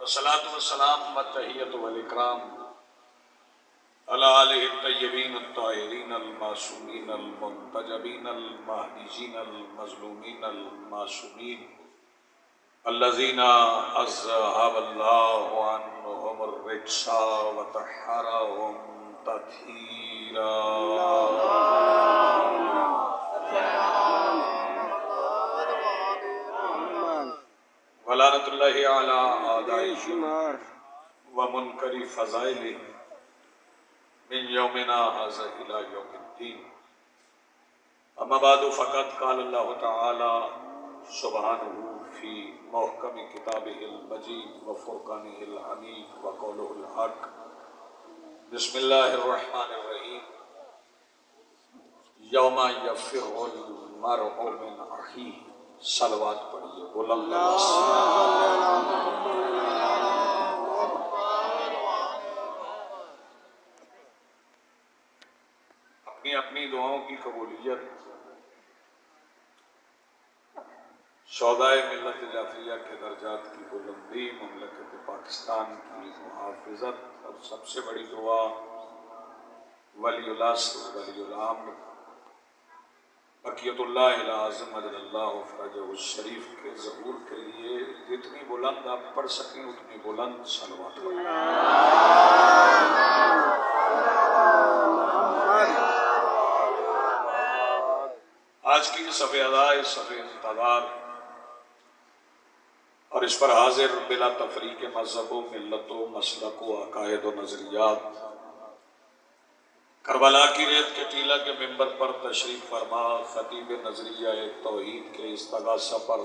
والصلاة والسلام والتحیۃ والاکرام علی آلہ الطیبین الطاہرین المعصومین المنتجبین المہدیین المظلومین المعصومین الذین اذھب اللہ عنہم الرجس وطہرہم تطہیرا ولعنۃ اللہ علی اعدائہم ومنکر فضائلہم من یومنا ھذا الی یوم الدین. اما بعد فقد قال اللہ تعالی سبحانہ فی محکم کتابہ المجید وفرقانہ الحمید وقولہ الحق. بسم اللہ الرحمن الرحیم. یوم یفر المرء من اخیہ. صلوات پڑھیے. بول اللہ. اپنی اپنی دعاؤں کی قبولیت شہدائے ملت جعفریہ کے درجات کی بلندی، مملکت پاکستان کی محافظت، اور سب سے بڑی دعا ولی العصر ولی الامر بقیت اللہ العظم مجد اللہ فرجہ الشریف کے ظہور کے لیے جتنی بلند آپ پڑھ سکیں اتنی بلند صلوات پڑھیں. آج کی صفحہ ادائے صفحہ انتظار اور اس پر حاضر بلا تفریق مذہب و ملت و مسلک و عقائد و نظریات، کربلا کی ریت کے ٹیلہ کے ممبر پر تشریف فرما خطیب نظریہ توحید کے استغاثہ پر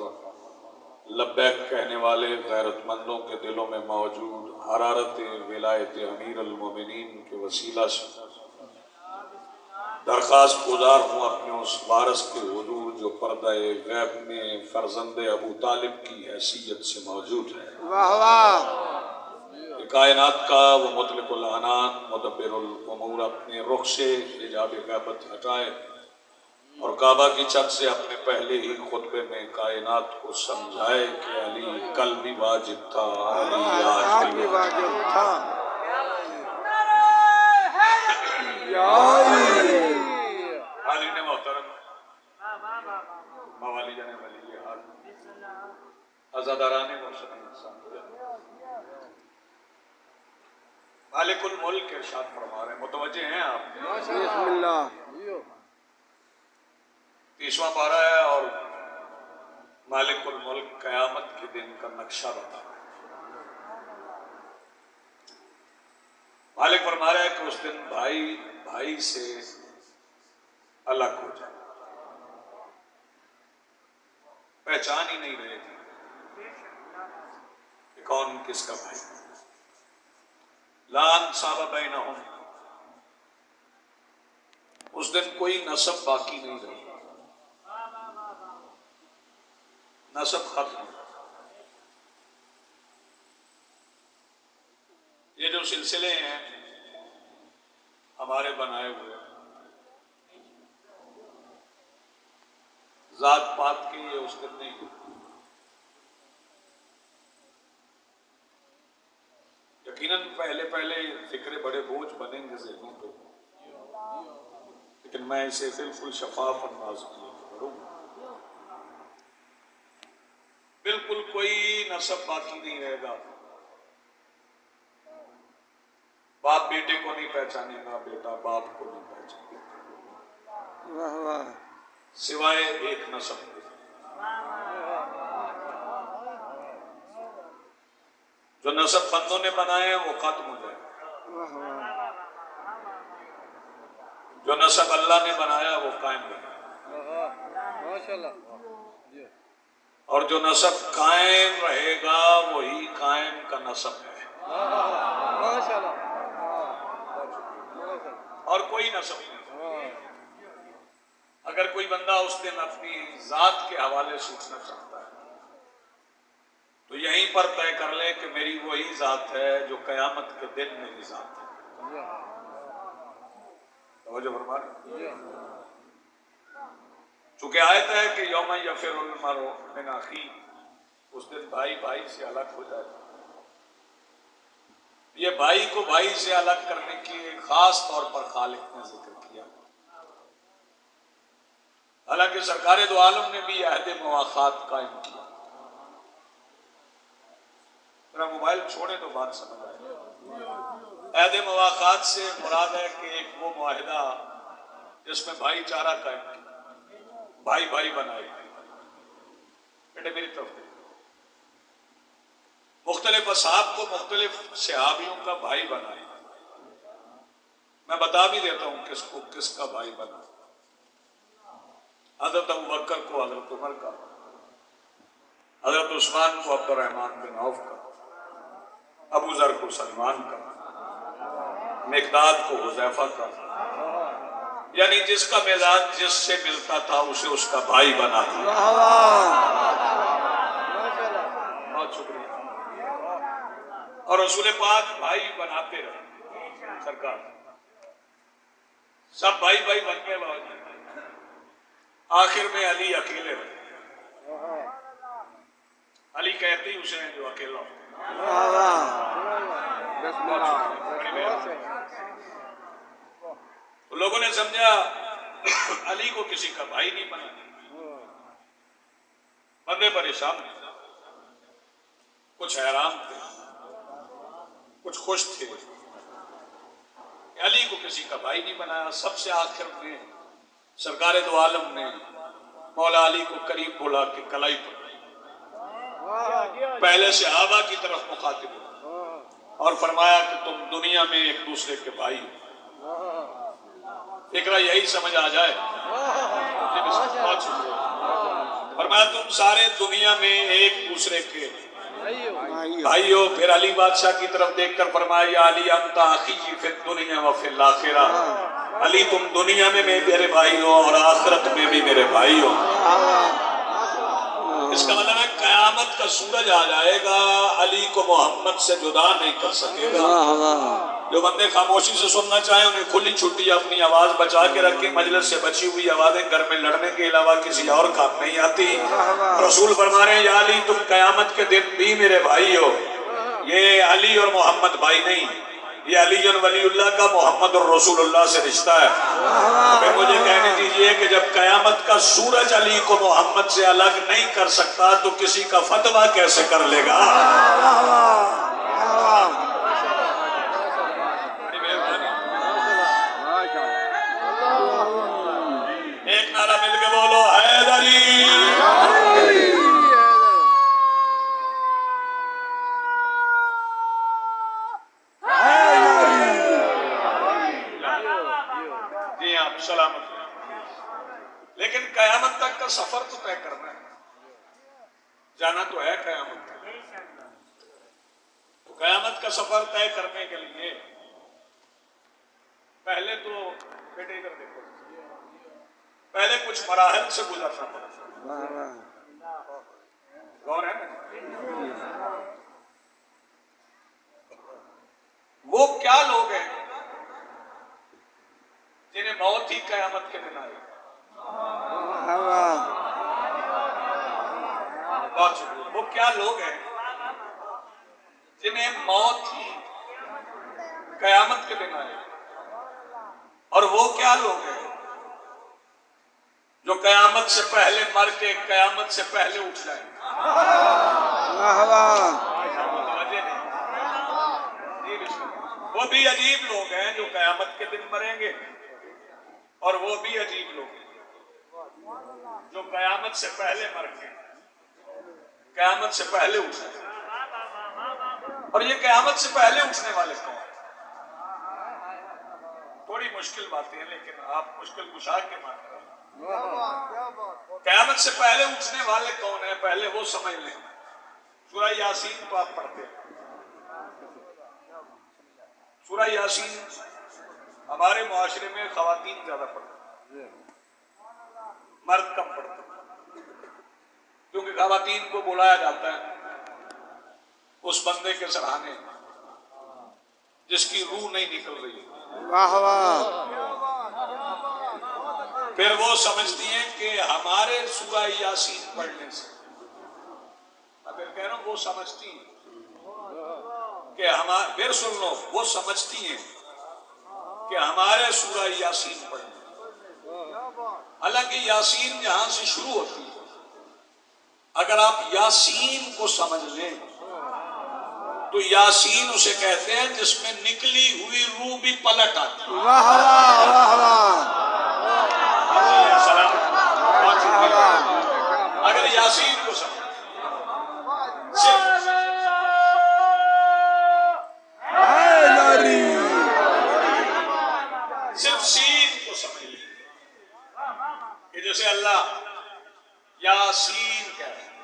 لبیک کہنے والے غیرت مندوں کے دلوں میں موجود حرارت ولایت امیر المومنین کے وسیلہ سے درخواست گزار ہوں اپنے اس وارث کے حضور جو پردہ غیب میں فرزند ابو طالب کی حیثیت سے موجود ہے. واہ واہ. کائنات کا وہ مطلق العنان مدبر الامور اپنے رخ سے حجاب غیبت ہٹائے اور کعبہ کی چھت سے اپنے پہلے ہی خطبے میں کائنات کو سمجھائے کہ علی کل بھی واجب تھا، علی آج بھی واجب تھا. علی نے محترم موالی جانے والی یہ حال ازاداران مرشد انسان مالک الملک ارشاد فرما رہے ہیں. متوجہ ہیں آپ؟ بسم اللہ. 30واں پارہ ہے اور مالک الملک قیامت کے دن کا نقشہ بتا رہا ہے. مالک فرما رہا ہے کہ اس دن بھائی بھائی سے الگ ہو جائے، پہچان ہی نہیں رہے گی کہ کون کس کا بھائی. لا انصاب بینہم. اس دن کوئی نسب باقی نہیں رہے، نسب ختم. یہ جو سلسلے ہیں ہمارے بنائے ہوئے ذات پات کے، یہ اس دن نہیں. یقیناً پہلے فکرے بڑے بوجھ بنیں گے ذہنوں پہ، لیکن میں اسے بالکل شفاف انداز میں کروں. بالکل کوئی نسب باقی نہیں رہے گا. باپ بیٹے کو نہیں پہچانے گا، بیٹا باپ کو نہیں پہچانے گا، سوائے ایک نسب کے جو نسب بندوں نے بنائے ہیں وہ ختم ہو جائے. جو نسب اللہ نے بنایا وہ قائم رہے، اور جو نسب قائم رہے گا وہی قائم کا نسب ہے، اور کوئی نسب نہیں. اگر کوئی بندہ اس دن اپنی ذات کے حوالے سوچنا چاہتا ہے تو یہیں پر طے کر لے کہ میری وہی ذات ہے جو قیامت کے دن میری ذات ہے. توجہ فرما. چونکہ آیت ہے کہ یوم یفر المرء من اخیہ، اس دن بھائی بھائی سے الگ ہو جائے. یہ بھائی کو بھائی سے الگ کرنے کے خاص طور پر خالق نے ذکر کیا. حالانکہ سرکار دو عالم نے بھی عہد مواخات قائم کیا. میرا موبائل چھوڑے تو بات سمجھ آئے. عہد مواخات سے مراد ہے کہ ایک وہ معاہدہ جس میں بھائی چارہ قائم کیا, بھائی بھائی بنائے. بیٹے میری طرف دیکھ, مختلف اصحاب کو مختلف صحابیوں کا بھائی بنائے. میں بتا بھی دیتا ہوں کس کو کس کا بھائی بنا. حضرت ابوبکر کو حضرت عمر کا, حضرت عثمان کو عبد الرحمن بن عوف کا, ابو ذر کو سلمان کا, مقداد کو حذیفہ کا. یعنی جس کا مزاج جس سے ملتا تھا اسے اس کا بھائی بنا دیا. بہت شکریہ. اور رسول پاک بھائی بناتے رہے. سرکار سب بھائی بھائی بن گئے, آخر میں علی اکیلے رہے. علی کہتے ہی اسے جو اکیلا ہو. لوگوں نے سمجھا علی کو کسی کا بھائی نہیں بنا. بندے پریشان تھے, کچھ حیران تھے, کچھ خوش تھے. علی کو کسی کا بھائی نہیں بنایا. سب سے آخر میں سرکار دو عالم نے مولا علی کو قریب بولا کہ کلائی پر پہلے صحابہ کی طرف مخاطب ہو اور فرمایا کہ تم دنیا میں ایک دوسرے کے بھائی ہو. فکرہ یہی سمجھ آ جائے. فرمایا تم سارے دنیا میں ایک دوسرے کے بھائی ہو. پھر علی بادشاہ کی طرف دیکھ کر فرمایا یا علی انت اخی فی الدنیا و فی الاخرہ. علی تم دنیا میں میرے بھائی ہو اور آخرت میں بھی میرے بھائی ہو. اس کا مطلب ہے قیامت کا سورج آ جائے گا, علی کو محمد سے جدا نہیں کر سکے گا. جو بندے خاموشی سے سننا چاہیں انہیں کھلی چھٹی اپنی آواز بچا کے رکھیں. مجلس سے بچی ہوئی آوازیں گھر میں لڑنے کے علاوہ کسی اور کام نہیں آتی. رسول فرما رہے ہیں یا علی تم قیامت کے دن بھی میرے بھائی ہو. یہ علی اور محمد بھائی نہیں, یہ علی ولی اللہ کا محمد اور رسول اللہ سے رشتہ ہے. پھر مجھے کہنے دیجئے کہ جب قیامت کا سورج علی کو محمد سے الگ نہیں کر سکتا تو کسی کا فتویٰ کیسے کر لے گا؟ ایک نعرہ مل کے بولو حیدری. سلامت. لیکن قیامت تک کا سفر تو طے کرنا ہے, جانا تو ہے قیامت تک. تو قیامت کا سفر طے کرنے کے لیے پہلے تو بیٹے ادھر دیکھو, پہلے کچھ مراحل سے گزرنا پڑتا. غور ہے نا, وہ کیا لوگ ہیں جنہیں موت ہی قیامت کے دن آئے. بہت شکریہ. وہ کیا لوگ ہیں جنہیں موت ہی قیامت کے دن آئے, اور وہ کیا لوگ ہیں جو قیامت سے پہلے مر کے قیامت سے پہلے اٹھ جائیں. وہ بھی عجیب لوگ ہیں جو قیامت کے دن مریں گے, اور وہ بھی عجیب لوگ ہیں جو قیامت سے پہلے مر کے قیامت سے پہلے اٹھیں. اور یہ قیامت سے پہلے اٹھنے والے کون؟ تھوڑی مشکل باتیں ہیں لیکن آپ مشکل کشا کے مان رہے ہیں. قیامت سے پہلے اٹھنے والے کون ہیں پہلے وہ سمجھ لیں. سورہ یاسین کو آپ پڑھتے ہیں. سورہ یاسین ہمارے معاشرے میں خواتین زیادہ پڑھتے ہیں, مرد کم پڑھتے ہیں, کیونکہ خواتین کو بلایا جاتا ہے اس بندے کے سراہنے جس کی روح نہیں نکل رہی. پھر وہ سمجھتی ہیں کہ ہمارے سورہ یاسین پڑھنے سے, میں پھر کہہ رہا ہوں وہ سمجھتی ہیں کہ پھر سن لو، وہ سمجھتی ہیں کہ ہمارے سورہ یاسین پڑھیں، حالانکہ یاسین جہاں سے شروع ہوتی ہے، اگر آپ یاسین کو سمجھ لیں تو یاسین اسے کہتے ہیں جس میں نکلی ہوئی روح بھی پلٹ آتی ہے۔ واہ واہ واہ واہ اگر یاسین کو سمجھ صرف سین کو سمجھ لیں کہ جیسے اللہ یاسین کہہ رہے ہیں،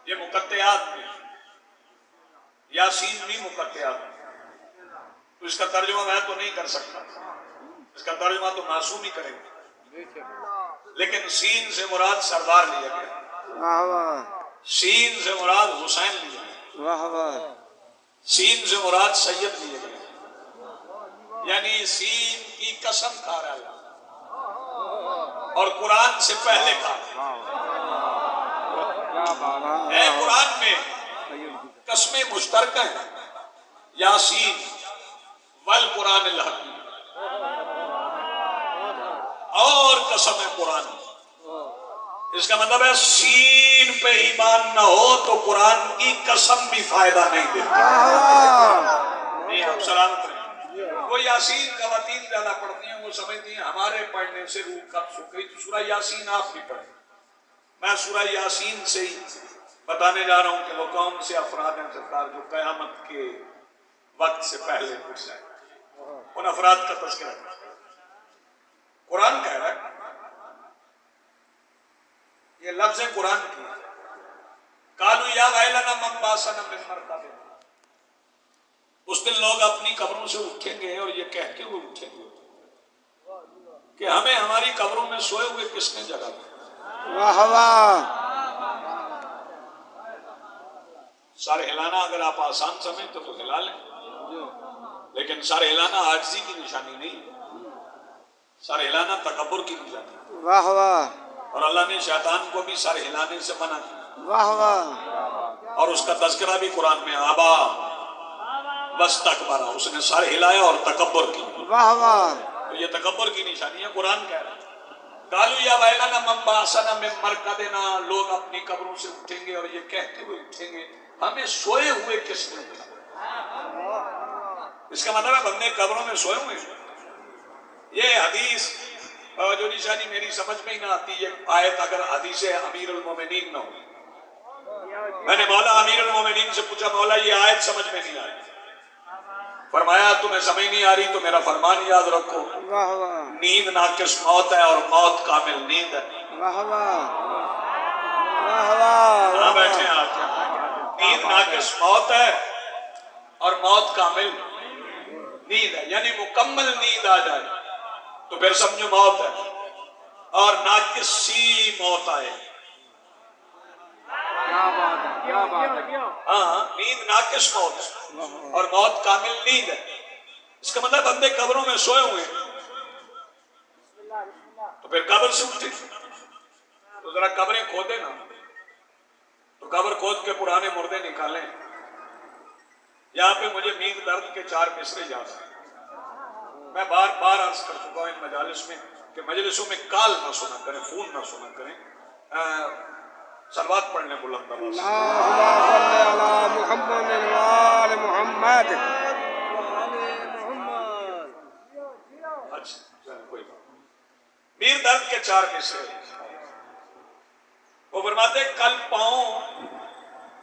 یہ مقطعات میں، یاسین بھی مقطعات میں، تو اس کا ترجمہ میں تو نہیں کر سکتا، اس کا ترجمہ تو معصوم ہی کریں گے، لیکن سین سے مراد سردار لیا گیا، سین سے مراد حسین لیا گیا، سین سے مراد سید لیے گئے، یعنی سین کی قسم کھا رہا ہے اور قرآن سے پہلے کھا ہے۔ قرآن میں قسمیں مشترکہ ہیں، یاسین والقرآن الحکیم، اور قسم ہے قرآن، اس کا مطلب ہے سین پہ ایمان نہ ہو تو قرآن کی قسم بھی فائدہ نہیں دیتی۔ نہیں، آپ سلامت رہیں۔ وہ یاسین خواتین زیادہ پڑھتی ہیں، وہ سمجھتی ہیں ہمارے پڑھنے سے روح کب سو گئی، تو سورہ یاسین آپ بھی پڑھیں۔ میں سورہ یاسین سے ہی بتانے جا رہا ہوں کہ وہ کون سے افراد ہیں سرکار جو قیامت کے وقت سے پہلے گزر جائیں، ان افراد کا تذکرہ کریں۔ قرآن کہہ رہا ہے، یہ لفظ قرآن کی، قالوا یا ویلنا من بعثنا من مرقدنا، اس دن لوگ اپنی قبروں سے اٹھیں گے اور یہ کہتے ہوئے اٹھیں گے کہ ہمیں ہماری قبروں میں سوئے ہوئے کس نے جگہ دی۔ واہ واہ سر ہلانا اگر آپ آسان سمجھتے تو ہلا لیں، لیکن سر ہلانا عاجزی کی نشانی نہیں، سر ہلانا تکبر کی نشانی ہے، واہ واہ اور اللہ نے شیطان کو بھی سر ہلانے سے منع کیا، واہ واہ اور اس کا تذکرہ بھی قرآن میں آبا واستکبر، اس نے سر ہلایا اور تکبر کی، واہ واہ تو یہ تکبر کی نشانی ہے۔ قرآن کہہ رہا ہے قالوا یا ویلنا من بعثنا من مرقدنا، لوگ اپنی قبروں سے اٹھیں گے اور یہ کہتے ہوئے اٹھیں گے ہمیں سوئے ہوئے کس نے اٹھایا۔ اس کا مطلب ہے بندے قبروں میں سوئے ہوئے ہیں۔ یہ حدیث جو نشانی میری سمجھ میں ہی نہ آتی، یہ آیت اگر حدیث امیر المومنین نہ ہو، میں نے مولا امیر المومنین سے پوچھا مولا یہ آیت سمجھ میں نہیں آئی، فرمایا تمہیں سمجھ نہیں آ رہی تو میرا فرمان یاد رکھو، واہ واہ نیند ناقص موت ہے اور موت کامل نیند ہے۔ واہ واہ واہ واہ کہاں بیٹھے ہیں آپ؟ نیند ناقص موت ہے اور موت کامل نیند ہے، یعنی مکمل نیند آ جائے تو پھر سمجھو موت ہے، اور ناقص سی موت آئے، ہاں نیند ناقص موت ہے اور موت کامل نیند ہے۔ اس کا مطلب بندے قبروں میں سوئے ہوئے ہیں، تو پھر قبر سے اٹھے تو ذرا قبریں کھودے نا، تو قبر کھود کے پرانے مردے نکالیں۔ یہاں پہ مجھے میر درد کے 4 مصرے یاد ہیں، میں بار بار عرض کر چکا ہوں ان مجالس میں کہ مجلسوں میں کال نہ سنا کریں، فون نہ سنا کریں، صلوات پڑھنے بلند آواز سے۔ اللہم صلی علی محمد وآل محمد۔ اچھا کوئی بات، میر درد کے 4 مصرے، وہ فرماتے ہیں کل پاؤں،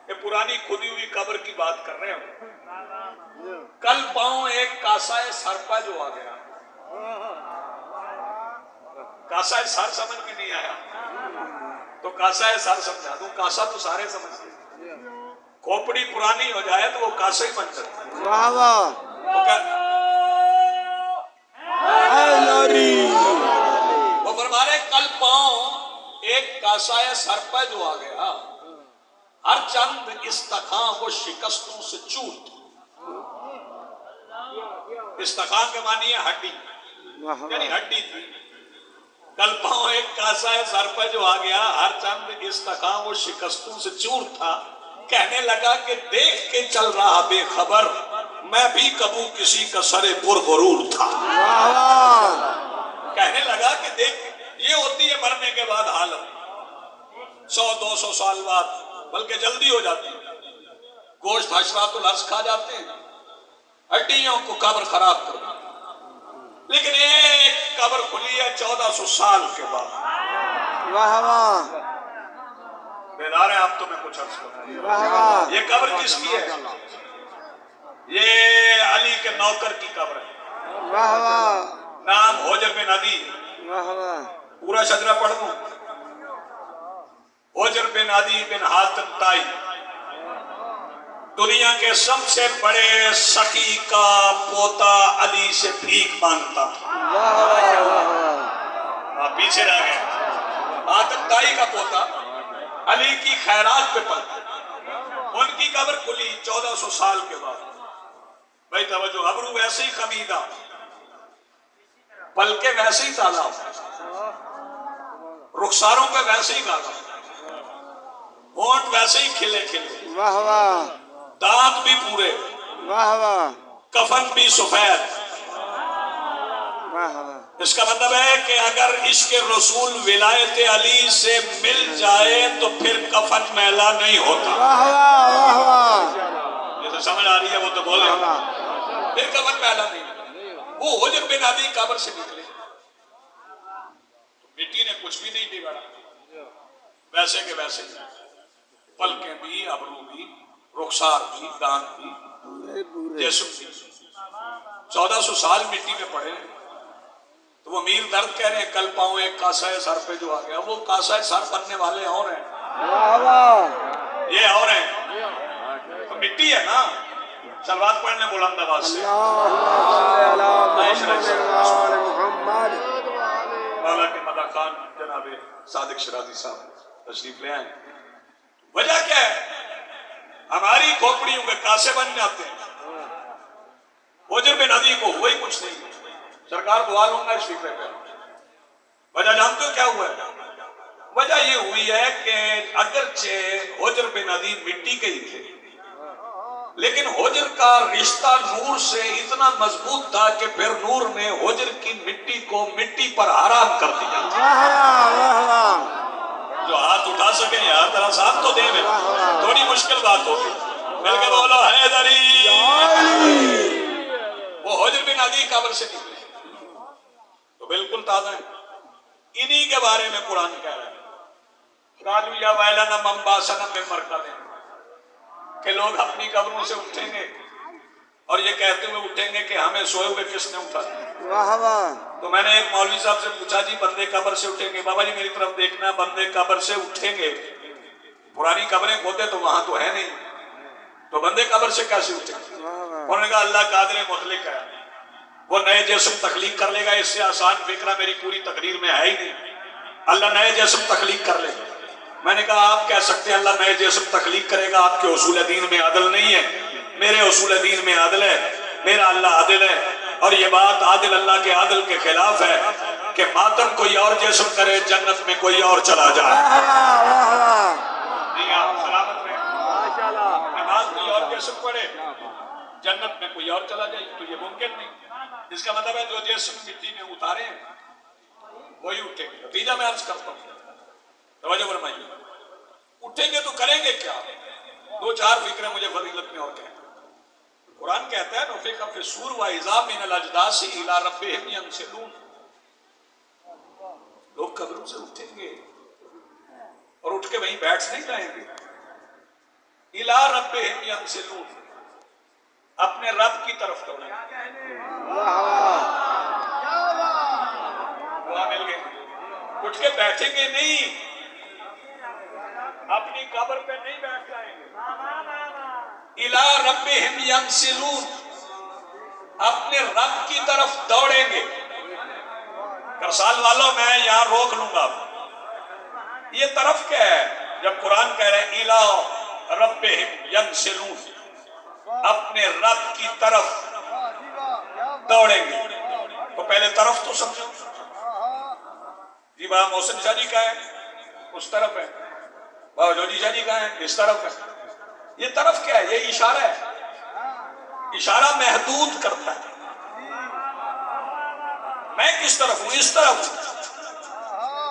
یہ پرانی کھودی ہوئی قبر کی بات کر رہے ہوں، کل پاؤں ایک کاسائے سر پہ جو آ گیا، کاسائے سر سمجھ میں نہیں آیا تو کاسائے سر سمجھا دوں، کاسا تو سارے سمجھتے ہیں، کھوپڑی پرانی ہو جائے تو وہ کاسا ہی بن جاتا ہے۔ واہ واہ وہ فرما رہے کل پاؤں ایک کاسائے سر پہ جو آ گیا، ہر چند استخاں وہ شکستوں سے چور تھا۔ استخاں کے معنی ہے ہڈی، یعنی ہڈی تھی۔ کل پاؤں ایک کاسائے سر پہ جو آ گیا، ہر چند استخاں وہ شکستوں سے چور تھا، کہنے لگا کہ دیکھ کے چل رہا بے خبر میں بھی کبھی کسی کا سرے پر غرور تھا. واہ واہ کہنے لگا کہ دیکھ یہ ہوتی ہے مرنے کے بعد حالت. 100-200 سال بعد بلکہ جلدی ہو جاتی ہے. گوشت حشرات الارض کھا جاتے ہیں, ہڈیوں کو قبر خراب کر دیتے ہیں. لیکن ایک قبر کھلی ہے 1400 سال کے بعد. واہ واہ بیدار ہیں آپ؟ تو میں کچھ عرض کروں. واہ واہ یہ قبر کس کی ہے؟ یہ علی کے نوکر کی قبر ہے. واہ واہ نام حجر بن عدی. واہ واہ پورا شجرہ پڑھ دوں. حجر بن عدی بن حاتم طائی دنیا کے سب سے بڑے سخی کا پوتا علی سے بھیک مانگتا تھا. واہ واہ واہ آپ پیچھے رہ گئے. حاتم طائی کا پوتا علی کی خیرات پہ پلتا. ان کی قبر کھلی 1400 سال کے بعد. بھائی توجہ, ابرو ویسے ہی خمیدہ, پلکے ویسے ہی تالا, رخساروں پہ ویسے ہی گالا, ہونٹ ویسے ہی کھلے کھلے, واہ واہ دانت بھی پورے, واہ واہ کفن بھی سفید. واہ واہ اس کا مطلب ہے کہ اگر عشق رسول ولایت علی سے مل جائے تو پھر کفن میلا نہیں ہوتا. واہ واہ واہ یہ تو سمجھ آ رہی ہے؟ وہ تو بولے پھر کفن میلا نہیں. وہ حجر بن عدی قبر سے نکلے, مٹی نے کچھ بھی نہیں بگاڑا, ویسے کے ویسے, پلکیں بھی, ابرو بھی, رخسار بھی, دانت بھی, جسم بھی. 1400 سال مٹی میں پڑے. تو وہ امیر درد کہہ رہے ہیں کل پاؤں ایک کاسا ہے سر پہ جو آ گیا, وہ کاسا ہے سر بننے والے اور ہیں, واہ واہ یہ اور ہیں. تو مٹی ہے نا. سلوات پڑھنے بلند آواز سے. محمد مولا کے مدح خان جناب صادق شرازی صاحب تشریف لے آئیں. وجہ کیا ہے؟ ہماری کھوپڑیوں کے کاسے بن جاتے ہیں. حجر بن عدی کو وہی کچھ نہیں. سرکار دعا لوں گا اس فکرے پہ. وجہ جانتے ہو کیا ہوا ہے؟ وجہ یہ ہوئی ہے کہ اگرچہ حجر بن عدی مٹی کے ہی تھے, لیکن حجر کا رشتہ نور سے اتنا مضبوط تھا کہ پھر نور نے حجر کی مٹی کو مٹی پر حرام کر دیا. جو ہاتھ اٹھا سکیں یار ذرا ساتھ تو دیں. تھوڑی مشکل بات ہوگی. مل کے بولو حیدری. وہ حجر بن عدی قبر سے نکلے تو بالکل تازہ ہے. انہی کے بارے میں قرآن کہہ رہا ہے قالوا یا ویلنا من باسنا من مرقدنا, کہ لوگ اپنی قبروں سے اٹھیں گے اور یہ کہتے ہوئے اٹھیں گے کہ ہمیں سوئے ہوئے کس نے اٹھا دیا. واہ واہ تو میں نے ایک مولوی صاحب سے پوچھا جی بندے قبر سے اٹھیں گے؟ بابا جی میری طرف دیکھنا, بندے قبر سے اٹھیں گے. پرانی قبریں کھودے تو وہاں تو ہے نہیں, تو بندے قبر سے کیسے اٹھیں گے؟ انہوں نے کہا اللہ قادر مطلق ہے, وہ نئے جسم تخلیق کر لے گا. اس سے آسان فکرہ میری پوری تقریر میں ہے ہی نہیں. اللہ نئے جسم تخلیق کر لے گا. میں نے کہا آپ کہہ سکتے ہیں اللہ نئے جسم تخلیق کرے گا, آپ کے اصول دین میں عدل نہیں ہے. میرے اصول دین میں عدل ہے, میرا اللہ عادل ہے. اور یہ بات عادل اللہ کے عادل کے خلاف ہے کہ ماتم کوئی اور جسم کرے, جنت میں کوئی اور چلا جائے. جی آپ سلامت رہیں. نماز کوئی اور جسم پڑھے, جنت میں کوئی اور چلا جائے, تو یہ ممکن نہیں. اس کا مطلب ہے جو جسم مٹی میں اتارے ہیں وہی اٹھیں گے. نتیجہ میں عرض کرتا ہوں, توجہ فرمائیے. اٹھیں گے تو کریں گے کیا؟ دو چار فکریں مجھے فضیلت میں اور کہیں. قرآن کہتا ہے نفخ فی الصور واذا من الاجداث الی ربہم ینسلون. لوگ قبروں سے اٹھیں گے اور اٹھ کے وہیں بیٹھ نہیں جائیں گے. الی ربہم ینسلون, اپنے رب کی طرف دوڑیں گے. دعا مل گئی. اٹھ کے بیٹھیں گے نہیں, اپنی قبر پہ نہیں بیٹھ جائیں گے. الی ربہم ینسلون, اپنے رب کی طرف دوڑیں گے. کرسال والوں میں یہاں روک لوں گا. یہ طرف کیا ہے؟ جب قرآن کہہ رہے ہیں الی ربہم ینسلون, اپنے رب کی طرف دوڑیں گے, تو پہلے طرف تو سمجھو. جی بابا محسن شاہ جی کا ہے اس طرف ہے, بابا جوجی شاہ جی کا ہے اس طرف ہے. یہ طرف کیا ہے؟ یہ اشارہ ہے. اشارہ محدود کرتا ہے. میں کس طرف ہوں؟ اس طرف ہوں.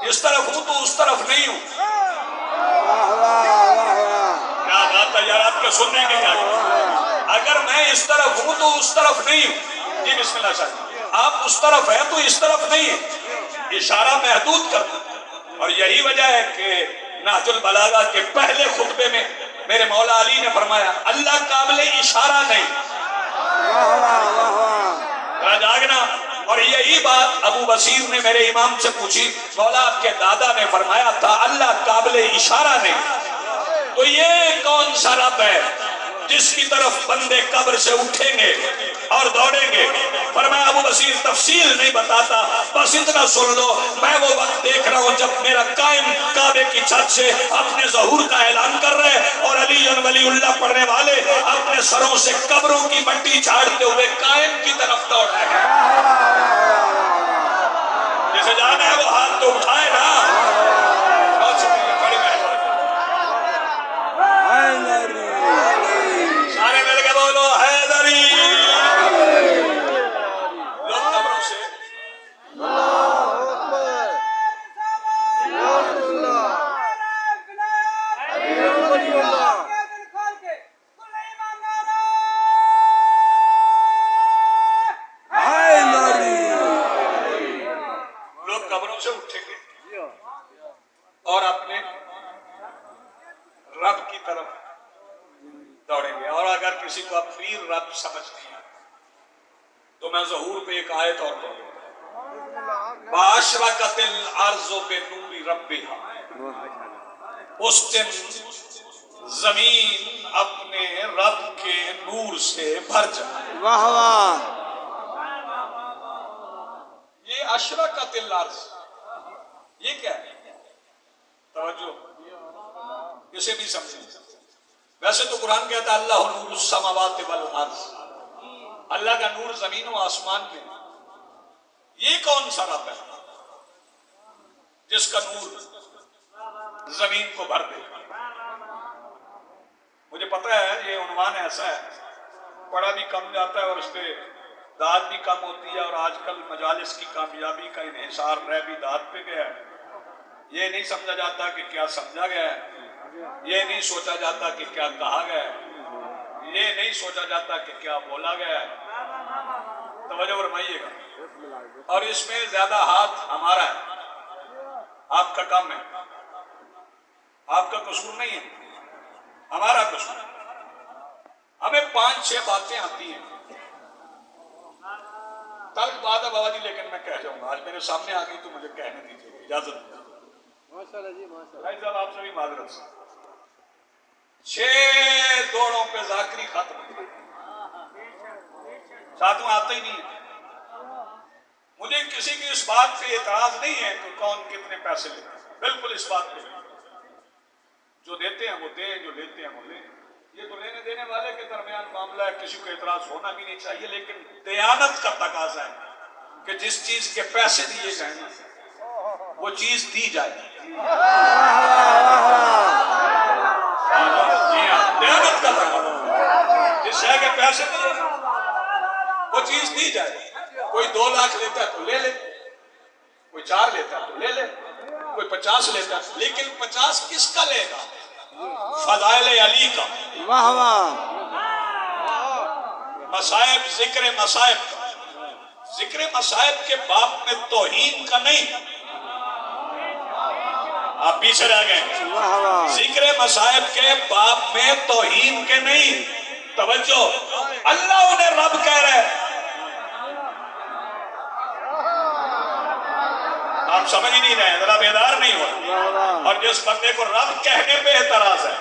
اس طرف ہوں تو اس طرف نہیں ہوں. کیا بات ہے یار، آپ کے سننے کے کیا؟ اگر میں اس طرف ہوں تو اس طرف نہیں ہوں. جی بسم اللہ صاحب. آپ اس طرف ہیں تو اس طرف نہیں ہے. اشارہ محدود کرتا. اور یہی وجہ ہے کہ نہج البلاغہ کے پہلے خطبے میں میرے مولا علی نے فرمایا اللہ قابل اشارہ نہیں. جاگنا. اور یہی بات ابو بصیر نے میرے امام سے پوچھی، مولا آپ کے دادا نے فرمایا تھا اللہ قابل اشارہ نہیں. تو یہ کون سا رب ہے جس کی طرف بندے قبر سے اٹھیں گے اور دوڑیں گے؟ فرمایا ابو بصیر تفصیل نہیں بتاتا، بس اتنا سن لو، میں وہ وقت دیکھ رہا ہوں جب میرا قائم کعبے کی چھت سے اپنے ظہور کا اعلان کر رہے اور علی ولی اللہ پڑھنے والے اپنے سروں سے قبروں کی مٹی جھاڑتے ہوئے قائم کی طرف دوڑ رہے ہیں. جسے جانا ہے وہ ہاتھ تو اٹھائے نا. بہت شکریہ، بڑی مہربانی. سارے مل کے بولو حیدری. لوگ قبروں سے اٹھیں گے اور اپنے رب کی طرف دوڑیں گے. اور اگر کسی کو اب پیر رب سمجھتے ہیں تو میں ظہور پہ ایک آیت اور پڑھوں گا. باشرقت الارض بنور ربها. اس دن زمین اپنے رب کے نور سے بھر جائے. واہ واہ. یہ اشرقت الارض یہ کیا ہے؟ توجہ اسے بھی سمجھیں. ویسے تو قرآن کہتا ہے اللہ نور السماوات والارض، اللہ کا نور زمین و آسمان میں. یہ کون سا رب ہے جس کا نور زمین کو بھر دے؟ مجھے پتا ہے یہ عنوان ایسا ہے، پڑھا بھی کم جاتا ہے اور اس پہ داد بھی کم ہوتی ہے، اور آج کل مجالس کی کامیابی کا انحصار رہ بھی داد پہ گیا ہے. یہ نہیں سمجھا جاتا کہ کیا سمجھا گیا ہے، یہ نہیں سوچا جاتا کہ کیا کہا گیا ہے، یہ نہیں سوچا جاتا کہ کیا بولا گیا ہے. توجہ فرمائیے گا. اور اس میں زیادہ ہاتھ ہمارا ہے، آپ کا کام ہے. آپ کا قصور نہیں ہے، ہمارا قصور. ہمیں 5-6 باتیں آتی ہیں. تلخ بات ہے بابا جی، لیکن میں کہہ جاؤں گا. آج میرے سامنے آ گئی تو مجھے کہنے دیجیے، اجازت. ماشاءاللہ جی ماشاءاللہ. بھائی صاحب آپ سے بھی معذرت سے 6 دوڑوں پہ ذاکری ختم. ساتھ میں آتا ہی نہیں ہے. مجھے کسی کی اس بات پہ اعتراض نہیں ہے کہ کون کتنے پیسے لیتے ہیں، بالکل اس بات پہ جو دیتے ہیں وہ دیں، جو لیتے ہیں وہ لیں. یہ تو لینے دینے والے کے درمیان معاملہ ہے، کسی کو اعتراض ہونا بھی نہیں چاہیے. لیکن دیانت کا تقاضا ہے کہ جس چیز کے پیسے دیے جائیں وہ چیز دی جائے. دیانت کا تقاضا جس شے کے پیسے دیے وہ چیز دی جائے. کوئی 2 لاکھ لیتا ہے تو لے لے، کوئی 4 لیتا ہے تو لے لے، کوئی 50 لیتا ہے. لیکن 50 کس کا لے گا؟ فضائل علی کا. واہ واہ. مصائب، ذکر مصائب کا. ذکر مصائب کے باب میں توہین کا نہیں. آپ پیچھے رہ گئے. واہ واہ. ذکر مصائب کے باب میں توہین کے نہیں. توجہ، اللہ انہیں رب کہہ رہے ہیں. آپ سمجھ نہیں رہے، ذرا بیدار نہیں ہو. اور جس بندے کو رب کہنے پہ اعتراض ہے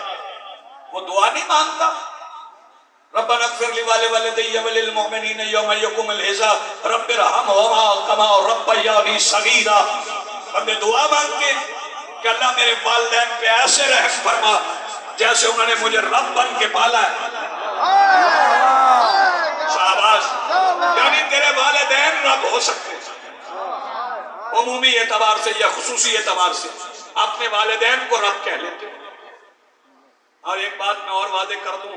وہ دعا نہیں مانگتا. ربنا اغفر لی ولوالدی وللمؤمنین یوم یقوم الحساب رب ارحمہما کما ربیانی صغیرا. بندے دعا مانگتے ہیں کہ اللہ میرے والدین پہ ایسے رحم فرما جیسے انہوں نے مجھے رب بن کے پالا ہے. شاباش. یعنی تیرے والدین رب ہو سکتے ہیں عمومی اعتبار سے یا خصوصی اعتبار سے. اپنے والدین کو رب کہہ لیتے. اور ایک بات میں اور واضح کر دوں،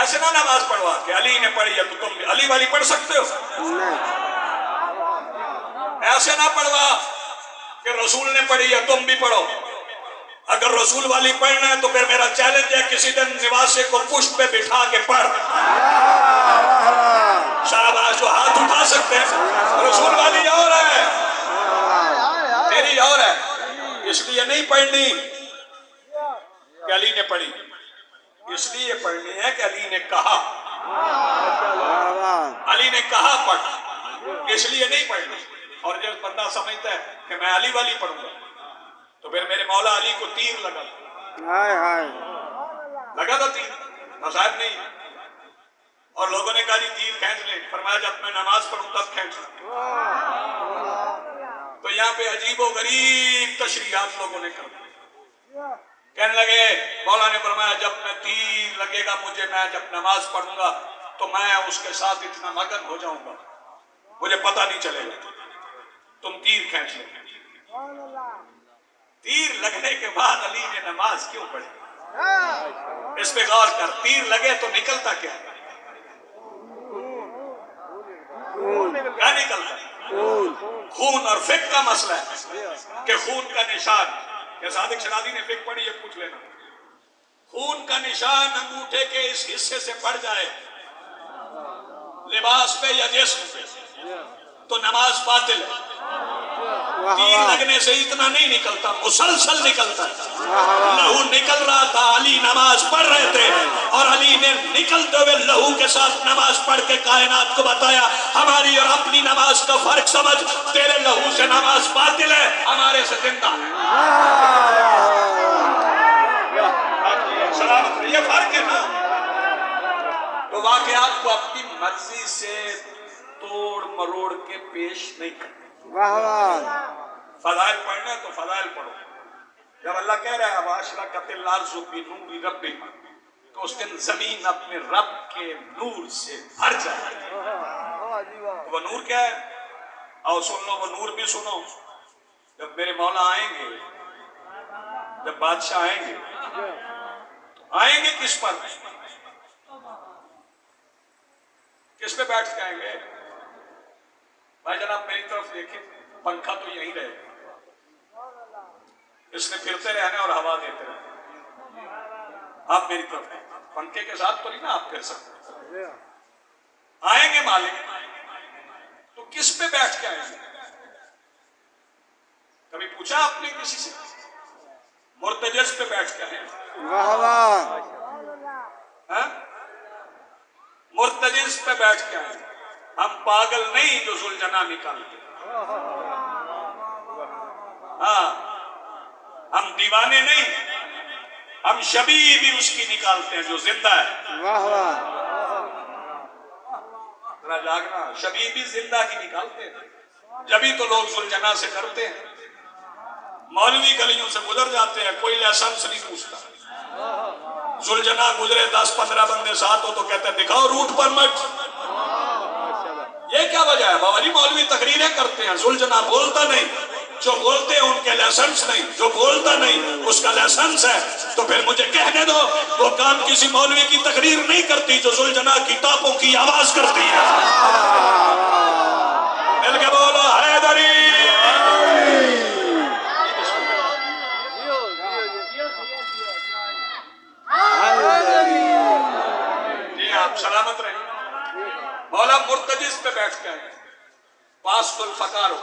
ایسے نہ نماز پڑھوا کہ علی نے پڑھی ہے تو تم بھی علی والی پڑھ سکتے ہو. ایسے نہ پڑھوا کہ رسول نے پڑھی ہے تم بھی پڑھو. اگر رسول والی پڑھنا ہے تو پھر میرا چیلنج ہے کسی دن نواسے کو پشت پہ بٹھا کے پڑھ. شاباش جو ہاتھ اٹھا سکتے ہیں. رسول والی اور ہے تیری اور ہے. اس لیے نہیں پڑھنی کہ علی نے پڑھی, اس لیے پڑھنی ہے کہ علی نے کہا. علی نے کہا پڑھ, اس لیے نہیں پڑھنی. اور جب بندہ سمجھتا ہے کہ میں علی والی پڑھوں گا تو پھر میرے مولا علی کو تیر لگا تھا تیر, مذاہب نہیں. اور لوگوں نے کہا جی تیر کھینچ لیں, فرمایا جب میں نماز پڑھوں تب کھینچ لیں. تو یہاں پہ عجیب و غریب تشریحات لوگوں نے کر دی. کہنے لگے مولا نے فرمایا جب میں تیر لگے گا مجھے, میں جب نماز پڑھوں گا تو میں اس کے ساتھ اتنا مگن ہو جاؤں گا مجھے پتہ نہیں چلے گا. تم تیر کھینچ لیں. تیر لگنے کے بعد علی نے نماز کیوں پڑھی؟ اس پہ غور کر. تیر لگے تو نکلتا کیا نکلتا؟ خون. اور فقہ کا مسئلہ ہے کہ خون کا نشان, کہ صادق شنادی نے فقہ پڑھی ہے پوچھ لینا. خون کا نشان انگوٹھے کے اس حصے سے پڑ جائے لباس پہ یا جسم پہ تو نماز باطل ہے. تیر لگنے سے اتنا نہیں نکلتا, مسلسل نکلتا. لہو نکل رہا تھا, علی نماز پڑھ رہے تھے اور علی نے نکلتے ہوئے لہو کے ساتھ نماز پڑھ کے کائنات کو بتایا ہماری اور اپنی نماز کا فرق سمجھ. تیرے لہو سے نماز باطل ہے, ہمارے سے زندہ. سلامت, یہ فرق ہے نا. تو واقعات کو اپنی مرضی سے توڑ مروڑ کے پیش نہیں کرتے. فضائل پڑھنا ہے تو فضائل پڑھو. جب اللہ کہہ رہا ہے وَأَشْرَقَتِ الْأَرْضُ بِنُورِ رَبِّهَا تو اس دن زمین اپنے رب کے نور سے بھر جائے. وہ نور کیا ہے؟ آؤ سن لو, وہ نور بھی سنو. جب میرے مولا آئیں گے, جب بادشاہ آئیں گے آئیں گے کس پر؟ کس پہ بیٹھ کے آئیں گے؟ بھائی جناب میری طرف دیکھیں, پنکھا تو یہیں رہے گا, اس نے پھرتے رہنا اور ہوا دیتے رہنا. آپ میری طرف ہیں, پنکھے کے ساتھ تو نہیں نا آپ پھر سکتے. آئیں گے مالک تو کس پہ بیٹھ کے آئیں گے؟ کبھی پوچھا آپ نے کسی سے؟ مرتجز پہ بیٹھ کے آئیں گے. مرتجز پہ بیٹھ کے آئیں گے. ہم پاگل نہیں جو ذوالجناح نکالتے. ہاں, ہم دیوانے نہیں, ہم شبیہ بھی اس کی نکالتے ہیں جو زندہ ہے. ذرا جاگنا, شبیہ بھی زندہ کی نکالتے ہیں. جبھی تو لوگ ذوالجناح سے کرتے ہیں. مولوی گلیوں سے گزر جاتے ہیں, کوئی لائسنس نہیں پوچھتا. ذوالجناح گزرے 10-15 بندے ساتھ ہو تو کہتے ہیں دکھاؤ روٹ پرمٹ. یہ کیا وجہ ہے؟ بابا جی مولوی تقریریں کرتے ہیں, ذوالجناح بولتا نہیں. جو بولتے ہیں ان کے لائسنس نہیں, جو بولتا نہیں اس کا لائسنس ہے. تو پھر مجھے کہنے دو وہ کام کسی مولوی کی تقریر نہیں کرتی جو ذوالجناح کی ٹاپوں کی آواز کرتی ہے. مل کے بولو حیدری. جی آپ سلامت رہیں. مولا مرتجز پہ بیٹھ کے آئے, پاس ذوالفقار ہو.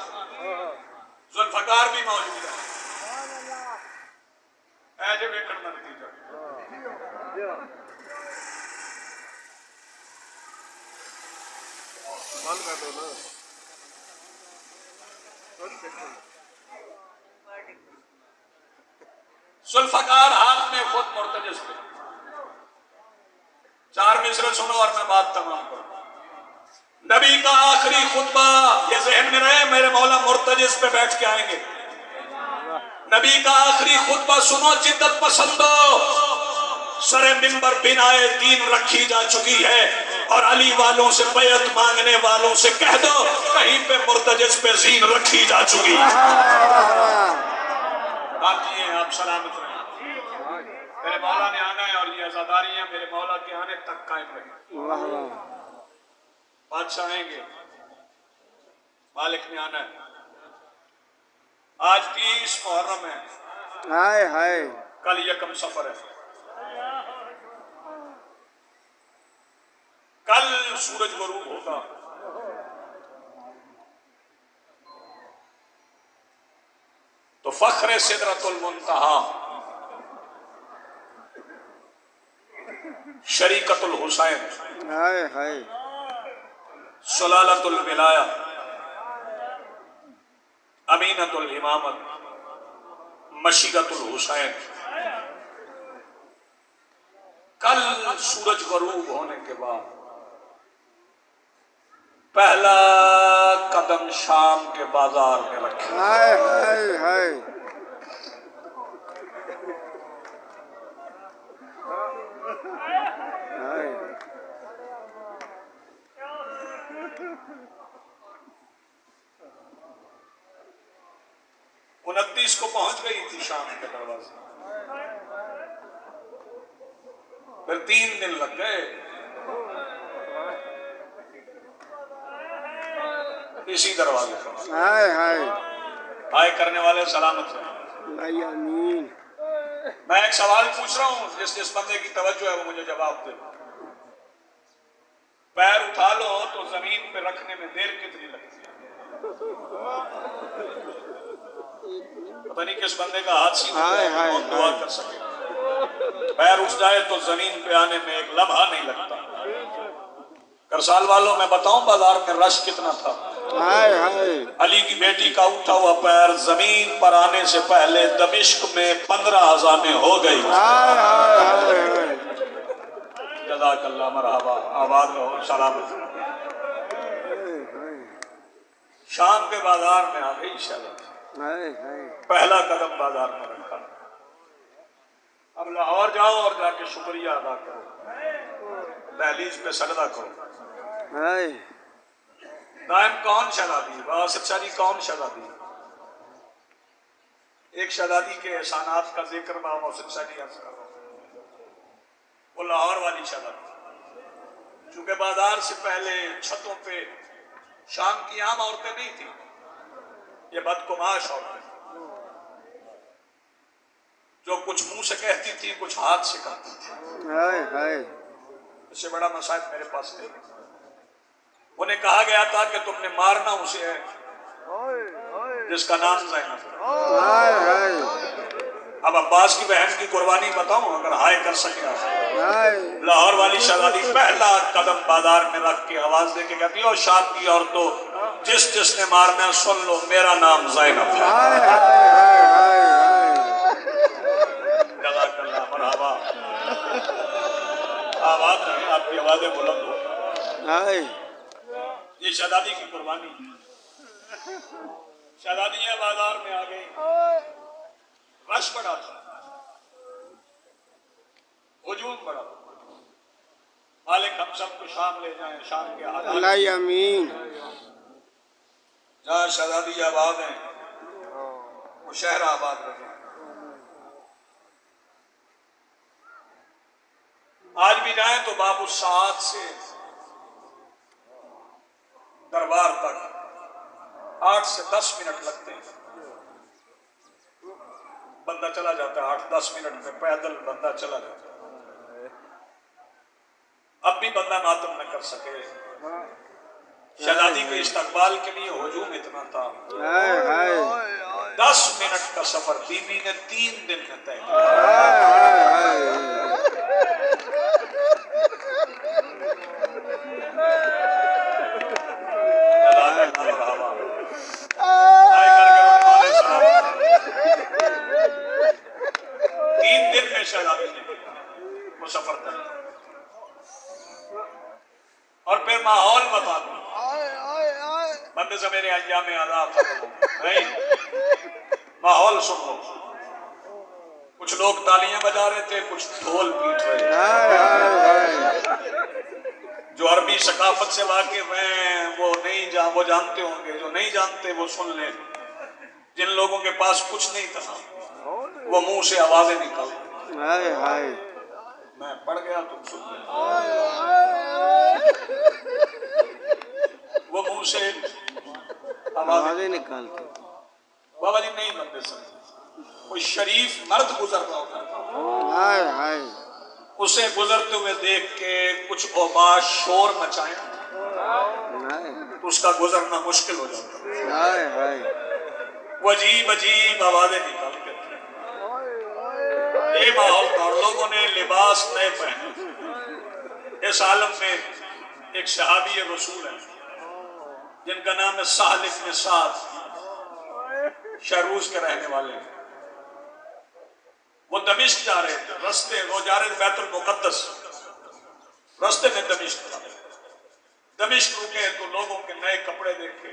ذوالفقار بھی موجود ہے. ایجے ویکڑ نہ نتیجہ. ذوالفقار ہاتھ میں خود مرتجز پہ. 4 مصرے سنو اور میں بات تمام کروں. نبی کا آخری خطبہ, یہ ذہن میں رہے میرے مولا مرتجز پہ بیٹھ کے آئیں گے. نبی کا آخری خطبہ سنو, جدت پسندو. سر منبر بنائے دین رکھی جا چکی ہے اور علی والوں سے بیعت مانگنے والوں سے کہہ دو کہیں پہ مرتجز پہ زین رکھی جا چکی ہے. آپ سلامت رہیں. میرے مولا نے آنا ہے اور یہ عزاداریاں میرے مولا کے آنے تک قائم رہیں. واہ واہ. بادشاہ آئیں گے، مالک نے آنا ہے. آج 30 محرم ہے، ہائے ہائے. کل یکم سفر ہے. کل سورج غروب ہوگا. تو فخر سدرۃ المنتہا، شریکت الحسین، ہائے ہائے. سلالت الولایہ، امینت الامامت، مشیرت الحسین. کل سورج غروب ہونے کے بعد پہلا قدم شام کے بازار میں رکھے. ہائے ہائے ہائے. ہائے. 29 کو پہنچ گئی تھی شام کے دروازے. پھر 3 دن لگ گئے. اسی دروازے پر ہائے ہائے. آئے کرنے والے سلامت ہیں. اللہ آمین. میں ایک سوال پوچھ رہا ہوں، جس بندے کی توجہ ہے وہ مجھے جواب دے. پیر اٹھا لو تو زمین پہ رکھنے میں دیر کتنی لگتی ہے؟ پتہ نہیں کس بندے کا ہاتھ سیدھا ہے کون دعا کر سکے. پیر اٹھ جائے تو زمین پہ آنے میں ایک لمحہ نہیں لگتا. کرسال والوں میں بتاؤں بازار میں رش کتنا تھا. ہائے ہائے. علی کی بیٹی کا اٹھا ہوا پیر زمین پر آنے سے پہلے دمشق میں 15 اذانیں ہو گئی. ہائے ہائے ہائے. جزاک اللہ. مرحبا، آباد رہو، سلامت. شام کے بازار میں آ گئی شرط. ہائے ہائے. پہلا قدم بازار میں رکھا. اب لاہور جاؤ اور جا کے شکریہ ادا کرو، دہلیز پہ سجدہ کرو. ہائے. دائم کون شہزادی، واسط شاہ جی کون شہزادی؟ ایک شہزادی کے احسانات کا ذکر بابا واسط شاہ جی عرض کر رہا ہوں. وہ لاہور والی شہزادی، چونکہ بازار سے پہلے چھتوں پہ شام کی عام عورتیں نہیں تھیں، یہ بدگماش عورتیں جو کچھ منہ سے کہتی تھی کچھ ہاتھ سے کہتی تھی. ہائے ہائے. اس سے بڑا مصائب میرے پاس نہیں. انہیں کہا گیا تھا کہ تم نے مارنا اسے ہے جس کا نام زینب. ہائے ہائے. اب عباس کی بہن کی قربانی بتاؤں اگر ہائے کر سکے آپ. ہائے. لاہور والی شہزادی پہلا قدم بازار میں رکھ کے آواز دے کے کہتی ہو شام کی عورتوں جس نے مارنا سن لو میرا نام زینب ہے. ہائے ہائے ہائے. جزاک اللہ. مرحبا، آواز رہے، آپ کی آوازیں بلند ہو. ہائے. یہ شہزادی کی قربانی. شہزادیاں بازار میں آ گئی. رش بڑا تھا، ہجوم بڑا تھا. مالک ہم سب کو شام لے جائیں، شام کے حالات اللہ آمین. جہاں شہزادی آباد ہیں وہ شہر آباد رہے. آج بھی جائیں تو باب الساعات سے دربار تک 8 سے 10 منٹ لگتے ہیں. بندہ چلا جاتا ہے 8-10 منٹ میں، پیدل بندہ چلا جاتا ہے. اب بھی بندہ ماتم نہ کر سکے. شہزادی کے استقبال کے لیے ہجوم اتنا تھا. ہائے ہائے. 10 منٹ کا سفر بی بی نے 3 دن میں طے کیا. ہائے ہائے ہائے. وہ سفر کر اور پھر ماحول بتا دوں. بندے سے میرے ایام عذاب نہیں، ماحول سن لو. کچھ لوگ تالیاں بجا رہے تھے، کچھ ڈھول پیٹ رہے تھے. جو عربی ثقافت سے واقف ہیں وہ وہ جانتے ہوں گے، جو نہیں جانتے وہ سن لیں. جن لوگوں کے پاس کچھ نہیں تھا وہ منہ سے آوازیں نکالتے. ہائے ہائے میں پڑھ گیا تم سن گئے. وہ منہ سے آوازیں نکالتے. بابا جی نہیں بندے سمجھے. کوئی شریف مرد گزر رہا ہوگا, ہائے ہائے اسے گزرتے ہوئے دیکھ کے کچھ اوباش شور مچائیں تو اس کا گزرنا مشکل ہو جاتا. ہائے ہائے وہ عجیب عجیب آوازیں نکالتے تھے. یہ ماحول تھا اور لوگوں نے لباس نئے پہنے. اس عالم میں ایک صحابی رسول ہیں جن کا نام ہے سہل بن سعد, شہروز کے رہنے والے ہیں. وہ دمشق جا رہے تھے, رستے وہ جا رہے تھے بیت المقدس, رستے میں دمشق تھا. دمشق رکے تو لوگوں کے نئے کپڑے دیکھے,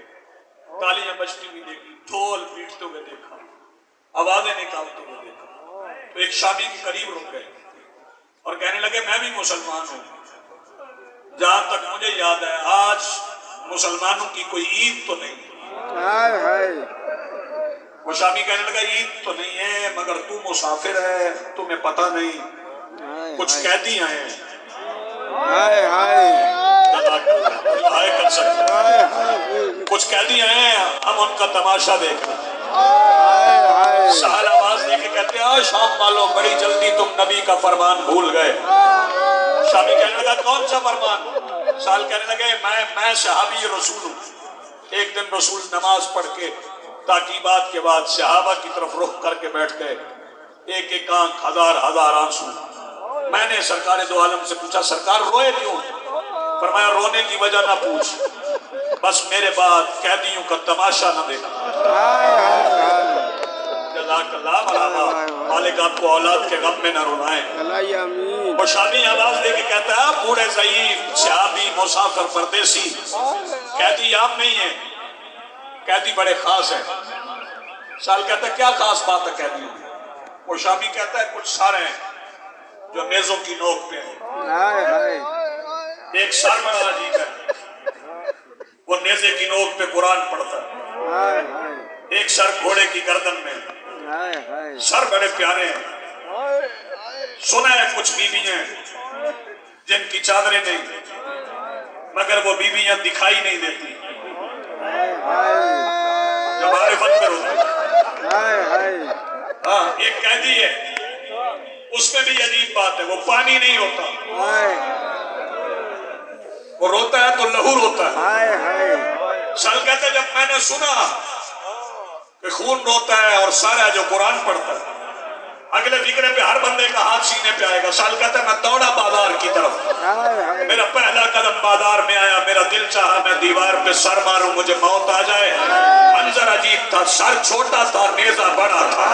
تالیاں بجتی ہوئی دیکھی, ڈھول پیٹتے ہوئے دیکھا, آوازیں نکالتے ہوئے دیکھا. تو ایک شامی کے قریب رک گئے اور کہنے لگے میں بھی مسلمان ہوں. جہاں تک مجھے یاد ہے آج مسلمانوں کی کوئی عید تو نہیں. ہائے ہائے وہ شامی کہنے لگا عید تو نہیں ہے مگر تو مسافر ہے, تمہیں پتہ نہیں, کچھ قیدی آئے ہیں. ہائے ہائے کچھ قیدی آئے ہیں, ہم ان کا تماشا دیکھ رہے ہیں. سہل آواز دے کے کہتے ہیں شام والوں بڑی جلدی تم نبی کا فرمان بھول گئے. شامی کہنے لگا کون سا فرمان؟ سہل کہنے لگے میں صحابی رسول ہوں. ایک دن رسول نماز پڑھ کے تاکیبات کے بعد صحابہ کی طرف رخ کر کے بیٹھ گئے, ایک ایک آنکھ ہزار ہزار آنسو. میں نے سرکار دو عالم سے پوچھا سرکار روئے کیوں؟ فرمایا رونے کی وجہ نہ پوچھ, بس میرے بعد قیدیوں کا تماشا نہ دیکھا. جزاک اللہ مرحبا, مالک آپ کو اولاد کے غم میں نہ رلائیں. وہ شامی آواز دے کے کہتا ہے بوڑھے ضعیف صحابی مسافر پردیسی, قیدی عام نہیں ہے, قیدی بڑے خاص ہیں. سال کہتا ہے کیا خاص بات ہے قیدیوں میں؟ وہ شامی کہتا ہے کچھ سر ہیں جو نیزوں کی نوک پہ ہیں. ایک سر بڑا عجیب ہے, وہ نیزے کی نوک پہ قرآن پڑھتا ہے. ایک سر گھوڑے کی گردن میں. سر بڑے پیارے ہیں. سنا ہے کچھ بیویاں جن کی چادریں نہیں مگر وہ بیویاں دکھائی نہیں دیتی جو معرفت میں ہوتی. ہاں ایک قیدی ہے, اس میں بھی عجیب بات ہے, وہ پانی نہیں ہوتا, وہ روتا ہے تو لہو روتا ہے. سال کہتے ہیں جب میں نے سنا کہ خون روتا ہے اور سارا جو قرآن پڑھتا ہے, اگلے فکرے پہ ہر بندے کا ہاتھ سینے پہ آئے گا. سال کہتا ہے میں دوڑا بازار کی طرف, میرا پہلا قدم بازار میں آیا, میرا دل چاہا میں دیوار پہ سر ماروں مجھے موت آ جائے. منظر عجیب تھا, سر چھوٹا تھا نیزہ بڑا تھا.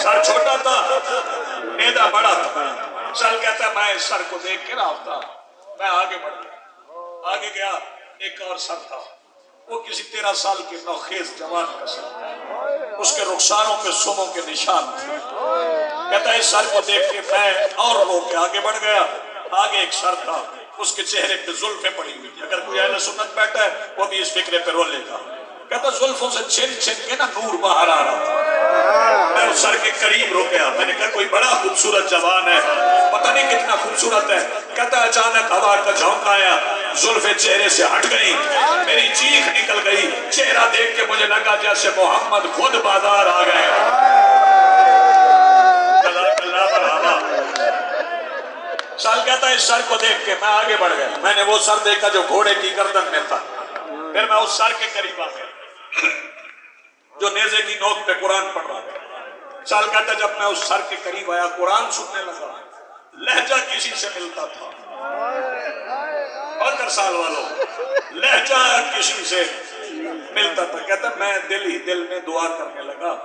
سر چھوٹا تھا نیزہ بڑا تھا. سال کہتا ہے میں اس سر کو دیکھ کے رہا تھا, میں آگے بڑھ گیا. آگے گیا ایک اور سر تھا, وہ کسی 13 سال کے نوخیز جوان کا سر, اس کے رخساروں پہ سموں کے نشان تھے. کہتا ہے اس سر کو دیکھ کے میں اور رو کے آگے بڑھ گیا. آگے ایک سر تھا, اس کے چہرے پہ زلفیں پڑی ہوئی تھی. اگر کوئی اہل سنت بیٹھا ہے وہ بھی اس فکرے پہ رو لے گا. کہتا زلفوں سے چھن چھن کے نا نور باہر آ رہا تھا. میں اس سر کے قریب رو گیا. میں نے کہا کوئی بڑا خوبصورت جوان ہے, پتہ نہیں کتنا خوبصورت ہے. کہتا اچانک ہوا کا جھونکا آیا, زلفیں چہرے سے ہٹ گئی, میری چیخ نکل گئی. چہرہ دیکھ کے مجھے لگا جیسے محمد خود بازار آ گئے. سال کہتا ہے اس سر کو دیکھ کے میں آگے بڑھ گیا. میں نے وہ سر دیکھا جو گھوڑے کی گردن میں تھا. پھر میں اس سر کے قریب آ گیا جو نیزے کی نوک پہ قرآن پڑھ رہا تھا. سال کہتا ہے جب میں اس سر کے قریب آیا قرآن سننے لگا, لہجہ کسی سے ملتا تھا. 15 سال والوں لہجہ کسی سے ملتا تھا. کہتا میں دل ہی دل میں دعا کرنے لگا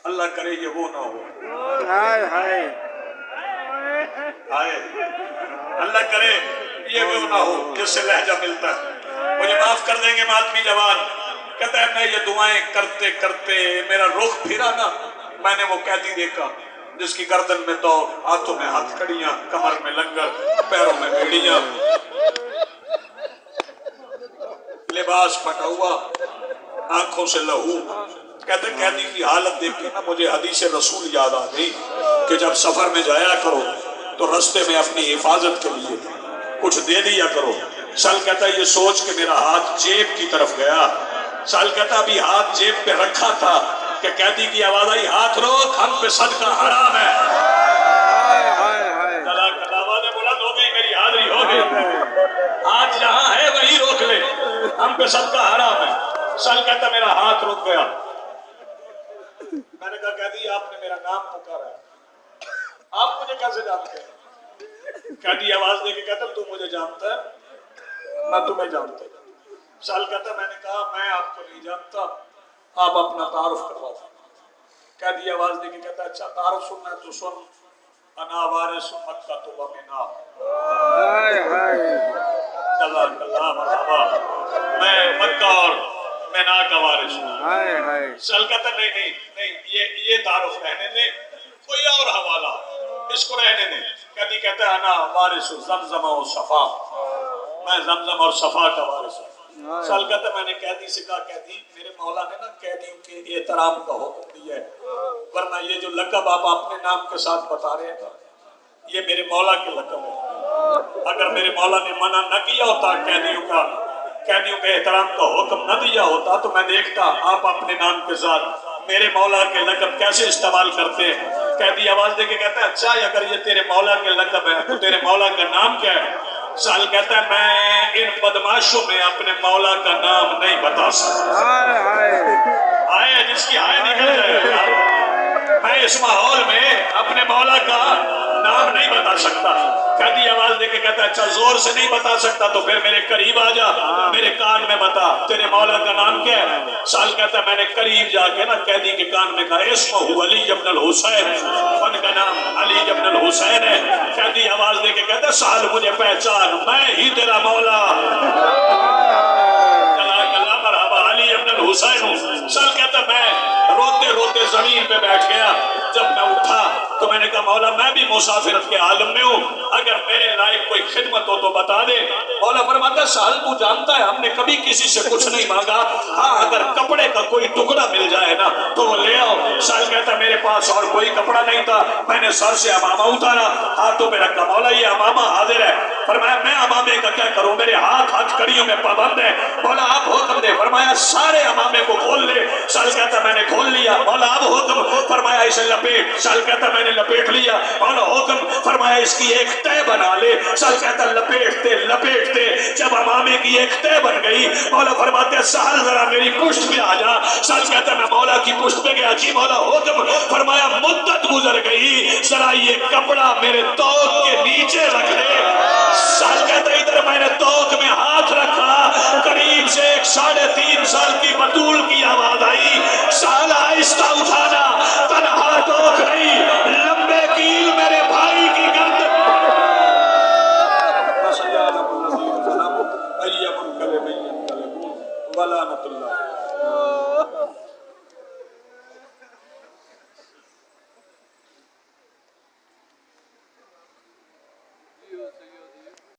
اللہ کرے یہ وہ نہ ہو, اللہ کرے یہ وہ نہ ہو جس سے لہجہ ملتا ہے, مجھے معاف کر دیں گے آدمی جوان. کہتا ہے میں یہ دعائیں کرتے کرتے میرا رخ پھرا نا, میں نے وہ قیدی دیکھا جس کی گردن میں تو ہاتھوں میں ہتھ کڑیاں, کمر میں لنگر, پیروں میں بیڑیاں, لباس پھٹا ہوا, آنکھوں سے لہو, کہتے ہیں قیدی کی حالت دیکھ کے نا مجھے حدیث رسول یاد آ گئی کہ جب سفر میں جایا کرو تو رستے میں اپنی حفاظت کے لیے کچھ دے دیا کرو. سال کہتا ہے یہ سوچ کے میرا ہاتھ جیب کی طرف گیا. سال کہتا ابھی ہاتھ جیب پہ رکھا تھا کہ قیدی کی آواز آئی ہاتھ روک ہم پہ صدقہ حرام ہے. آوازیں بلند ہو گئی میری حاضری ہو گئی. ہاتھ جہاں ہے وہی روک لے ہم پہ صدقہ حرام ہے. سال کہتا میرا ہاتھ رک گیا. میں نے کہا قیدی آپ نے میرا نام پکارا ہے آپ مجھے کیسے جانتے ہیں؟ قیدی آواز دے کے کہتا تو مجھے جانتا ہے میں تمہیں جانتا ہوں. سال کہتا میں نے کہا میں آپ کو نہیں جانتا آپ اپنا تعارف کروا دیں. قیدی آواز دے کے کہتا اچھا تعارف سننا ہے تو سن. انا وارث مکہ و منا. جزاک اللہ مرحبا. میں مکہ اور مینا کا وارث ہوں. سال کہتا نہیں یہ تعارف رہنے دیں کوئی اور حوالہ اس کو رہنے دیں. قیدی کہتا ہے انا وارث زمزم و صفا. میں زمزم اور صفا کا وارث ہوں. سال کہتا میں نے قیدی سے کہا قیدی میرے مولا نے نا قیدیوں کے احترام کا حکم دیا ہے ورنہ یہ جو لقب آپ اپنے نام کے ساتھ بتا رہے ہیں یہ میرے مولا کے لقب ہے. اگر میرے مولا نے منع نہ کیا ہوتا قیدیوں کے احترام کا حکم نہ دیا ہوتا تو میں دیکھتا آپ اپنے نام کے ساتھ میرے مولا کے لقب کیسے استعمال کرتے ہیں. قیدی آواز دے کے کہتا ہے اچھا اگر یہ تیرے مولا کے لقب ہے تو تیرے مولا کا نام کیا ہے؟ سال کہتا ہے میں ان بدماشوں میں اپنے مولا کا نام نہیں بتا سکتا. آئے جس کی آئے نکل جائے. میں اس ماحول میں اپنے مولا کا نام نہیں بتا سکتا. قیدی آواز دے کے کہتا ہے اچھا زور سے نہیں بتا سکتا تو پھر میرے قریب آ جا میرے کان میں بتا تیرے مولا کا نام کیا ہے. سال کہتا ہے میں نے قریب جا کے نا قیدی کے کان میں کہا اسمہ علی ابن الحسین. ان کا نام علی ابن الحسین ہے. قیدی آواز دے کے کہتا ہے سال مجھے پہچان میں ہی تیرا مولا. مرحبا علی ابن الحسین ہوں. سال کہتا میں روتے روتے زمین پہ بیٹھ گیا. جب میں اٹھا تو میں نے کہا مولا میں بھی مسافرت کے عالم میں ہوں اگر میرے لائق کوئی خدمت ہو تو بتا دے. مولا فرماتا ہے سہل تو جانتا ہے ہم نے کبھی کسی سے کچھ نہیں مانگا. ہاں اگر کپڑے کا کوئی ٹکڑا مل جائے نا تو وہ لے آؤ. سہل کہتا ہے میرے پاس اور کوئی کپڑا نہیں تھا. میں نے سر سے امامہ اتارا ہاتھوں پہ رکھا. مولا یہ امامہ حاضر ہے. فرمایا میں امامے کا کیا کروں میرے ہاتھ کڑیوں میں پابند ہے. مولا آپ حکم دے. فرمایا سارے امامے کو کھول لے. سال کہتا میں نے کھول لیا. مولا اب حکم. فرمایا اسے لپیٹ. سال کہتا میں نے لپیٹ لیا. مولا حکم. فرمایا اس کی ایک تہ بنا لے. سال کہتا لپیٹتے جب امامے کی ایک تہ بن گئی مولا فرماتے سہل ذرا میری پشت پہ آ جا. سال کہتا میں مولا کی پشت پہ گیا. جی مولا حکم. فرمایا مدت گزر گئی ذرا یہ کپڑا میرے توق کے